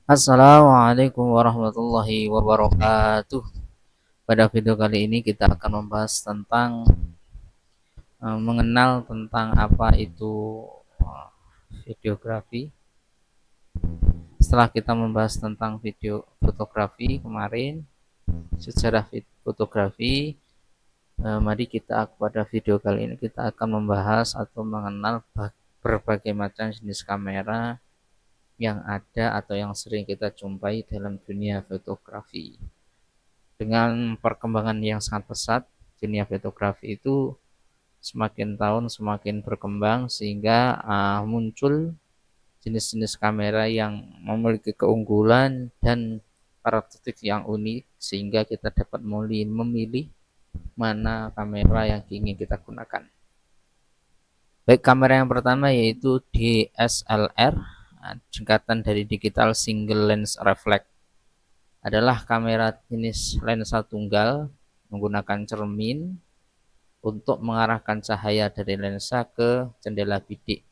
Assalamualaikum warahmatullahi wabarakatuh. Pada video kali ini kita akan membahas tentang mengenal tentang apa itu videografi. Setelah kita membahas tentang video fotografi kemarin, sejarah fotografi, mari kita pada video kali ini kita akan membahas atau mengenal berbagai macam jenis kamera yang ada atau yang sering kita jumpai dalam dunia fotografi. Dengan perkembangan yang sangat pesat, dunia fotografi itu semakin tahun semakin berkembang sehingga muncul jenis-jenis kamera yang memiliki keunggulan dan karakteristik yang unik sehingga kita dapat memilih mana kamera yang ingin kita gunakan. Baik, kamera yang pertama yaitu DSLR, singkatan dari Digital Single Lens Reflex, adalah kamera jenis lensa tunggal menggunakan cermin untuk mengarahkan cahaya dari lensa ke jendela bidik.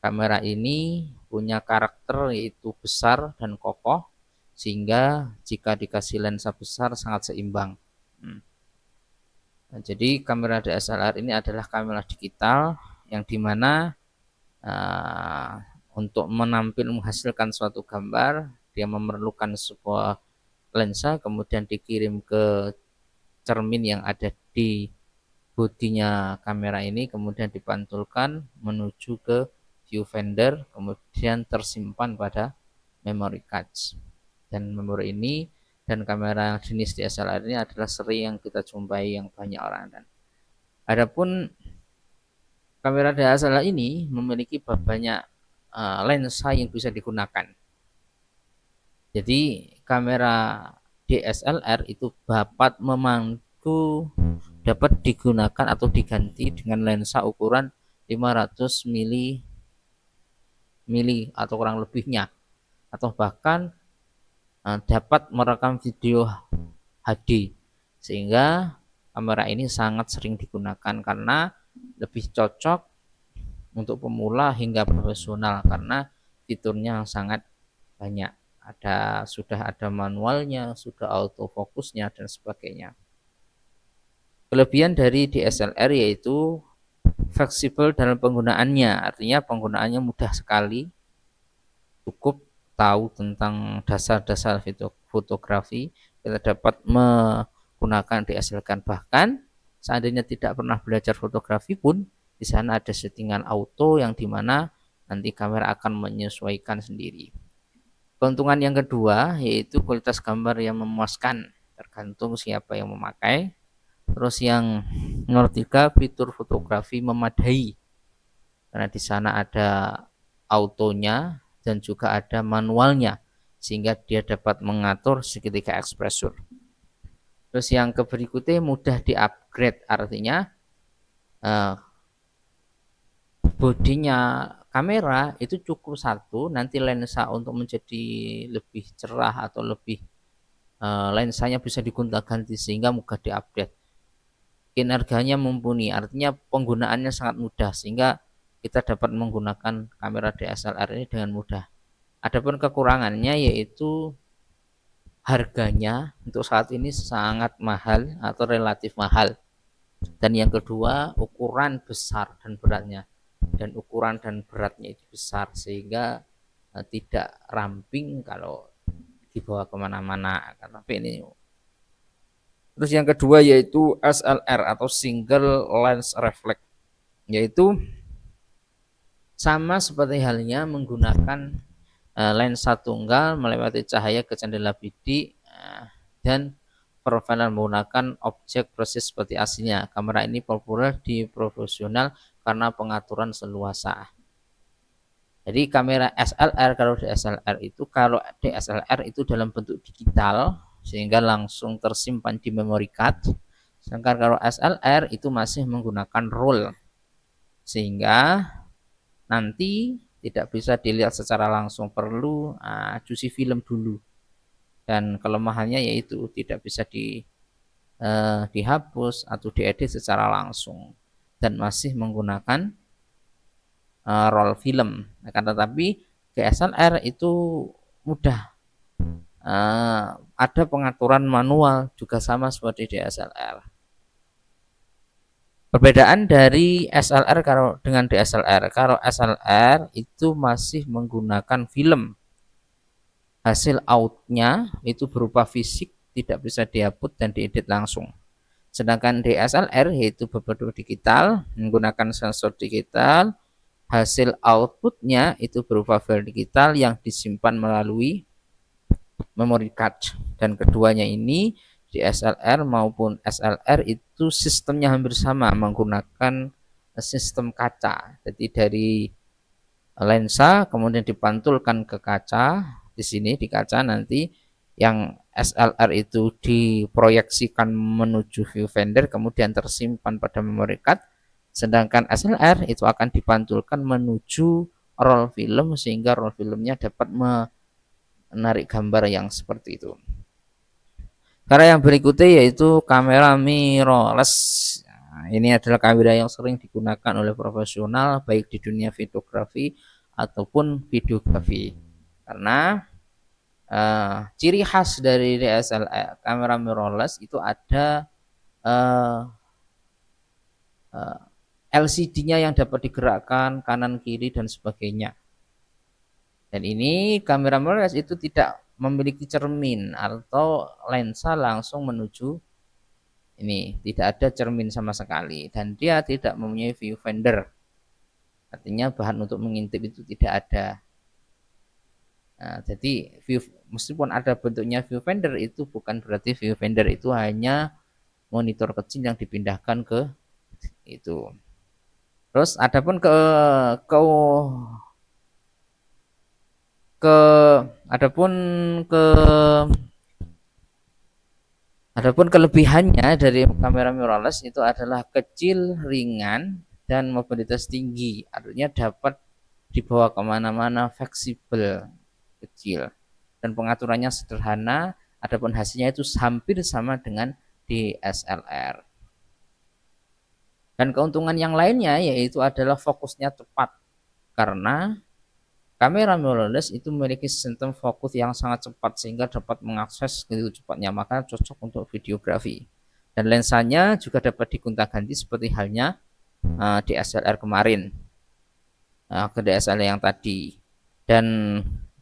Kamera ini punya karakter yaitu besar dan kokoh sehingga jika dikasih lensa besar sangat seimbang. Nah, jadi kamera DSLR ini adalah kamera digital yang dimana untuk menghasilkan suatu gambar dia memerlukan sebuah lensa kemudian dikirim ke cermin yang ada di bodinya kamera ini, kemudian dipantulkan menuju ke viewfinder, kemudian tersimpan pada memory card. Dan memori ini dan kamera jenis DSLR ini adalah seri yang kita jumpai yang banyak orang. Dan adapun kamera DSLR ini memiliki banyak lensa yang bisa digunakan. Jadi kamera DSLR itu dapat digunakan atau diganti dengan lensa ukuran 500 mili atau kurang lebihnya, atau bahkan dapat merekam video HD, sehingga kamera ini sangat sering digunakan karena lebih cocok untuk pemula hingga profesional karena fiturnya sangat banyak. Sudah ada manualnya, sudah autofokusnya dan sebagainya. Kelebihan dari DSLR yaitu fleksibel dalam penggunaannya, artinya penggunaannya mudah sekali, cukup tahu tentang dasar-dasar fotografi, kita dapat menggunakan DSLR. Bahkan seandainya tidak pernah belajar fotografi pun, di sana ada settingan auto yang dimana nanti kamera akan menyesuaikan sendiri. Keuntungan yang kedua yaitu kualitas gambar yang memuaskan, tergantung siapa yang memakai. Terus yang nomor 3, fitur fotografi memadai karena di sana ada autonya dan juga ada manualnya sehingga dia dapat mengatur seketika ekspresur. Terus yang berikutnya mudah di-upgrade, artinya bodinya kamera itu cukup satu, nanti lensa untuk menjadi lebih cerah atau lebih lensanya bisa digonta-ganti sehingga mudah diupdate. Kinerjanya mumpuni, artinya penggunaannya sangat mudah sehingga kita dapat menggunakan kamera DSLR ini dengan mudah. Adapun kekurangannya yaitu harganya untuk saat ini sangat mahal atau relatif mahal. Dan yang kedua, ukuran besar dan beratnya. Dan ukuran dan beratnya itu besar sehingga tidak ramping kalau dibawa kemana-mana. Tapi ini. Terus yang kedua yaitu SLR atau Single Lens Reflex, yaitu sama seperti halnya menggunakan lensa tunggal melewati cahaya ke jendela bidik dan profiler menggunakan objek proses seperti aslinya. Kamera ini populer di profesional karena pengaturan seluasa. Jadi kamera SLR, kalau DSLR itu dalam bentuk digital sehingga langsung tersimpan di memory card. Sedangkan kalau SLR itu masih menggunakan roll sehingga nanti tidak bisa dilihat secara langsung, perlu cuci film dulu. Dan kelemahannya yaitu tidak bisa dihapus atau diedit secara langsung dan masih menggunakan roll film. Akan tetapi DSLR itu mudah ada pengaturan manual juga sama seperti DSLR. Perbedaan dari SLR dengan DSLR, kalau SLR itu masih menggunakan film, hasil outnya itu berupa fisik, tidak bisa dihapus dan diedit langsung. Sedangkan DSLR yaitu berbentuk digital, menggunakan sensor digital, hasil outputnya itu berupa file digital yang disimpan melalui memory card. Dan keduanya ini DSLR maupun SLR itu sistemnya hampir sama, menggunakan sistem kaca. Jadi dari lensa kemudian dipantulkan ke kaca, di sini di kaca nanti yang SLR itu diproyeksikan menuju viewfinder kemudian tersimpan pada memory card, sedangkan SLR itu akan dipantulkan menuju roll film sehingga roll filmnya dapat menarik gambar yang seperti itu. Cara yang berikutnya yaitu kamera mirrorless. Nah, ini adalah kamera yang sering digunakan oleh profesional baik di dunia videografi ataupun videografi. Karena ciri khas dari DSLR kamera mirrorless itu ada LCD-nya yang dapat digerakkan kanan kiri dan sebagainya. Dan ini kamera mirrorless itu tidak memiliki cermin atau lensa langsung menuju ini, tidak ada cermin sama sekali dan dia tidak mempunyai viewfinder. Artinya bahan untuk mengintip itu tidak ada. Nah, jadi meskipun ada bentuknya viewfinder itu bukan berarti viewfinder itu hanya monitor kecil yang dipindahkan ke itu. Terus adapun ke adapun ke Adapun kelebihannya dari kamera mirrorless itu adalah kecil, ringan, dan mobilitas tinggi. Artinya dapat dibawa kemana-mana, fleksibel, kecil. Dan pengaturannya sederhana, adapun hasilnya itu hampir sama dengan DSLR. Dan keuntungan yang lainnya yaitu adalah fokusnya cepat. Karena kamera mirrorless itu memiliki sistem fokus yang sangat cepat sehingga dapat mengakses begitu cepatnya, maka cocok untuk videografi. Dan lensanya juga dapat digonta-ganti seperti halnya DSLR kemarin, ke DSLR yang tadi. Dan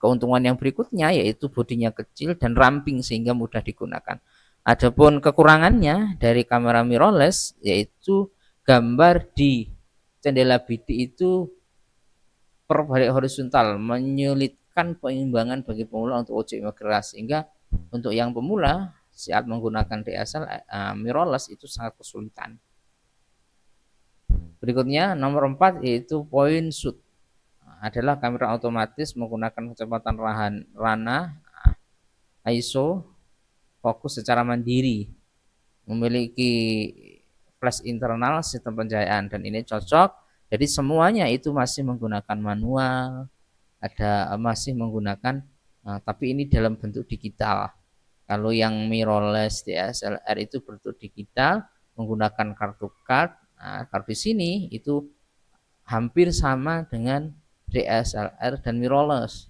keuntungan yang berikutnya yaitu bodinya kecil dan ramping sehingga mudah digunakan. Adapun kekurangannya dari kamera mirrorless yaitu gambar di jendela bidik itu berbalik horizontal, menyulitkan peimbangan bagi pemula untuk objek keras, sehingga untuk yang pemula saat menggunakan DSLR mirrorless itu sangat kesulitan. Berikutnya nomor 4 yaitu point shoot, adalah kamera otomatis menggunakan kecepatan rana ISO, fokus secara mandiri, memiliki flash internal sistem pencahayaan, dan ini cocok. Jadi semuanya itu masih menggunakan manual, masih menggunakan tapi ini dalam bentuk digital. Kalau yang mirrorless DSLR itu bentuk digital menggunakan kartu card. Nah, kartu sini itu hampir sama dengan DSLR dan mirrorless.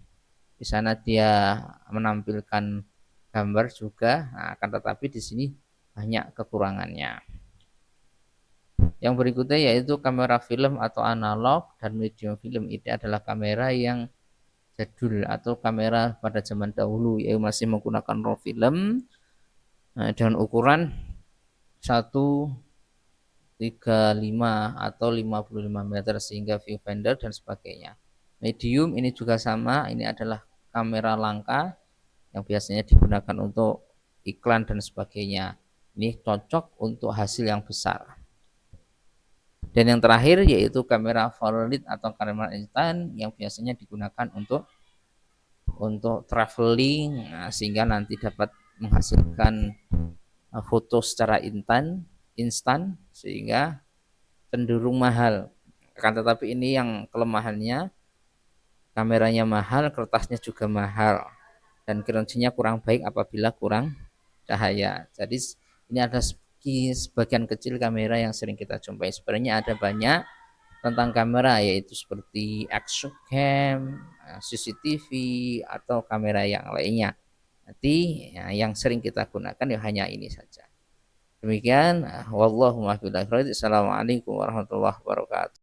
Di sana dia menampilkan gambar juga, akan tetapi di sini banyak kekurangannya. Yang berikutnya yaitu kamera film atau analog dan medium film. Ini adalah kamera yang jadul atau kamera pada zaman dahulu, yaitu masih menggunakan roll film dengan ukuran 135 atau 55 meter sehingga viewfinder dan sebagainya. Medium ini juga sama, ini adalah kamera langka yang biasanya digunakan untuk iklan dan sebagainya. Ini cocok untuk hasil yang besar. Dan yang terakhir yaitu kamera forward atau kamera instan yang biasanya digunakan untuk traveling, sehingga nanti dapat menghasilkan foto secara instan sehingga cenderung mahal. Akan tetapi ini yang kelemahannya, kameranya mahal, kertasnya juga mahal, dan kinerjanya kurang baik apabila kurang cahaya. Jadi ini ada sebagian kecil kamera yang sering kita jumpai. Sebenarnya ada banyak tentang kamera, yaitu seperti action cam, CCTV, atau kamera yang lainnya. Nanti ya, yang sering kita gunakan ya hanya ini saja. Demikian, wallahu muwaffiq. Assalamualaikum warahmatullahi wabarakatuh.